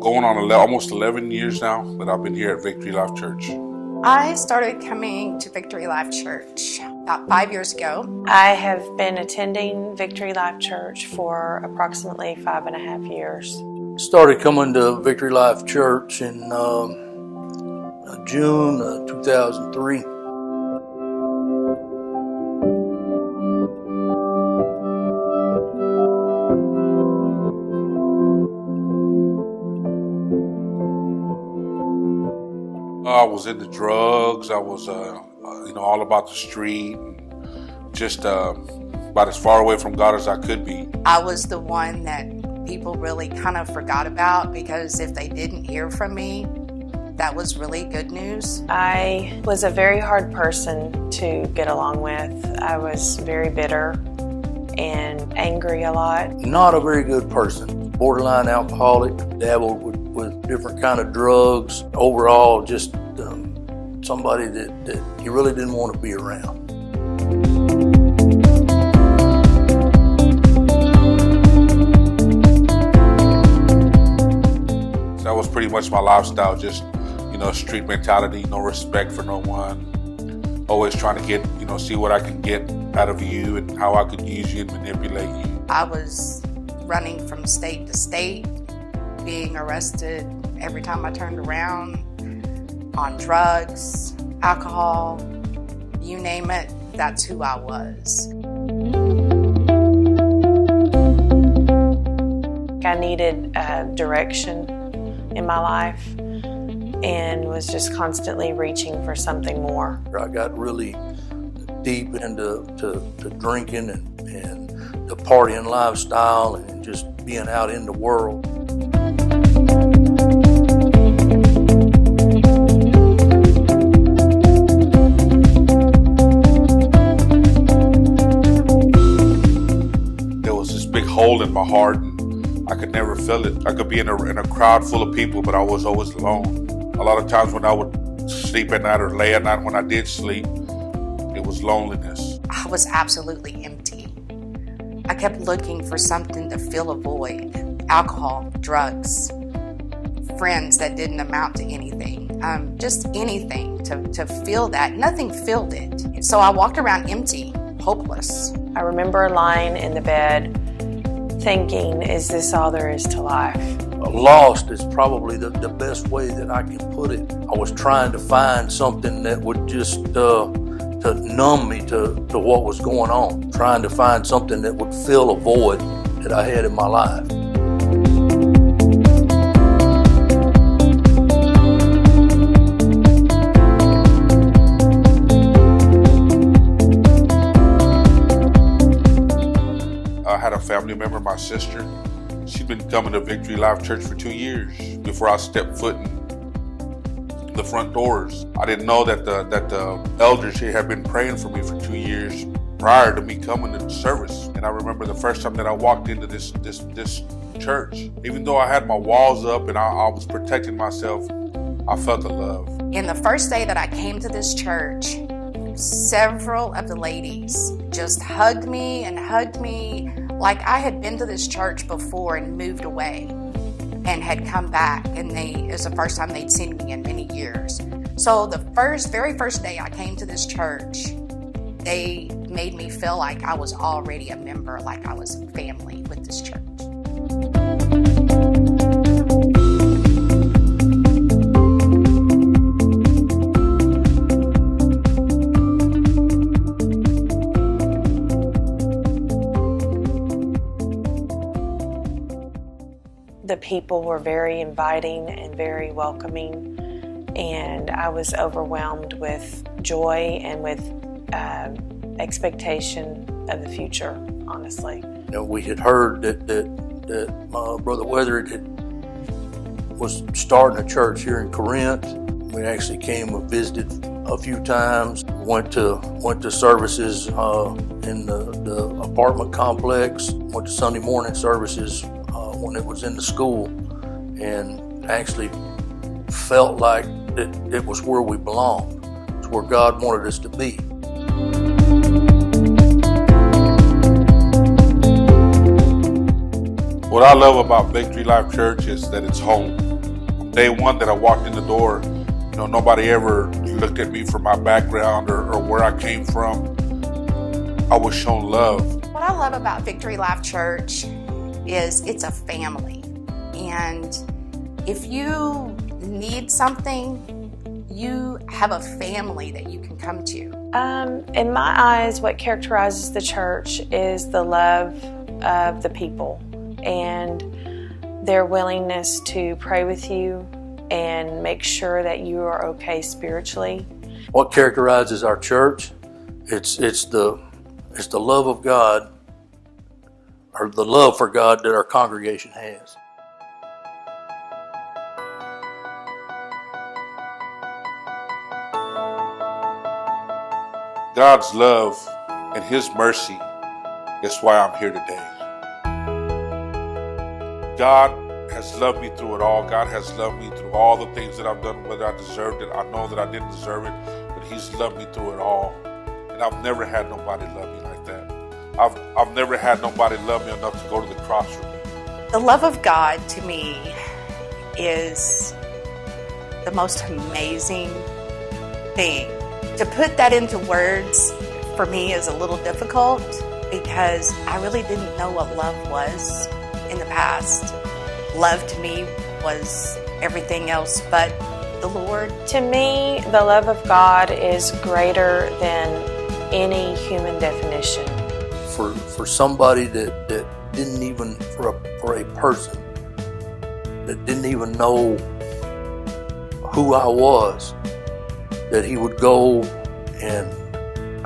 going on almost 11 years now that I've been here at Victory Life Church. I started coming to Victory Life Church about 5 years ago. I have been attending Victory Life Church for approximately 5.5 years. Started coming to Victory Life Church in June 2003. I was into drugs. I was, all about the street, and just about as far away from God as I could be. I was the one that people really kind of forgot about, because if they didn't hear from me, that was really good news. I was a very hard person to get along with. I was very bitter and angry a lot. Not a very good person. Borderline alcoholic, dabbled with different kind of drugs. Overall, just somebody that you really didn't want to be around. That was pretty much my lifestyle, just, street mentality, no respect for no one. Always trying to get, see what I can get out of you and how I could use you and manipulate you. I was running from state to state, being arrested every time I turned around, on drugs, alcohol, you name it, that's who I was. I needed direction in my life and was just constantly reaching for something more. I got really deep into to drinking and the partying lifestyle and just being out in the world. There was this big hole in my heart, and I could never fill it. I could be in a crowd full of people, but I was always alone. A lot of times when I would sleep at night or lay at night, when I did sleep, it was loneliness. I was absolutely empty. I kept looking for something to fill a void. Alcohol, drugs, friends that didn't amount to anything, just anything to fill that. Nothing filled it. So I walked around empty, hopeless. I remember lying in the bed thinking, is this all there is to life? Lost is probably the best way that I can put it. I was trying to find something that would just to numb me to what was going on. Trying to find something that would fill a void that I had in my life. I had a family member, my sister. She'd been coming to Victory Life Church for 2 years before I stepped foot in the front doors. I didn't know that the elders here had been praying for me for 2 years prior to me coming to the service. And I remember the first time that I walked into this church, even though I had my walls up and I was protecting myself, I felt the love. In the first day that I came to this church, several of the ladies just hugged me like I had been to this church before and moved away and had come back, and it was the first time they'd seen me in many years. So the very first day I came to this church, they made me feel like I was already a member, like I was family with this church. The people were very inviting and very welcoming, and I was overwhelmed with joy and with expectation of the future, honestly. We had heard that my brother Weathered was starting a church here in Corinth. We actually came and visited a few times. Went to services in the apartment complex. Went to Sunday morning services when it was in the school, and actually felt like it was where we belonged. It's where God wanted us to be. What I love about Victory Life Church is that it's home. Day one that I walked in the door, nobody ever looked at me for my background or where I came from. I was shown love. What I love about Victory Life Church is it's a family. And if you need something, you have a family that you can come to. In my eyes, what characterizes the church is the love of the people and their willingness to pray with you and make sure that you are okay spiritually. What characterizes our church? It's the love of God, or the love for God that our congregation has. God's love and His mercy is why I'm here today. God has loved me through it all. God has loved me through all the things that I've done, whether I deserved it. I know that I didn't deserve it, but He's loved me through it all. And I've never had nobody love me like that. I've never had nobody love me enough to go to the cross for me. The love of God to me is the most amazing thing. To put that into words for me is a little difficult because I really didn't know what love was in the past. Love to me was everything else but the Lord. To me, the love of God is greater than any human definition. For somebody that didn't even, for a person that didn't even know who I was, that He would go and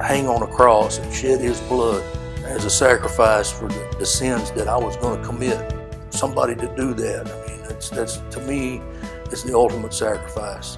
hang on a cross and shed His blood as a sacrifice for the sins that I was going to commit. Somebody to do that, I mean, that's to me, it's the ultimate sacrifice.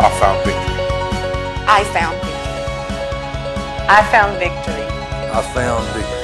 I found victory. I found victory. I found victory.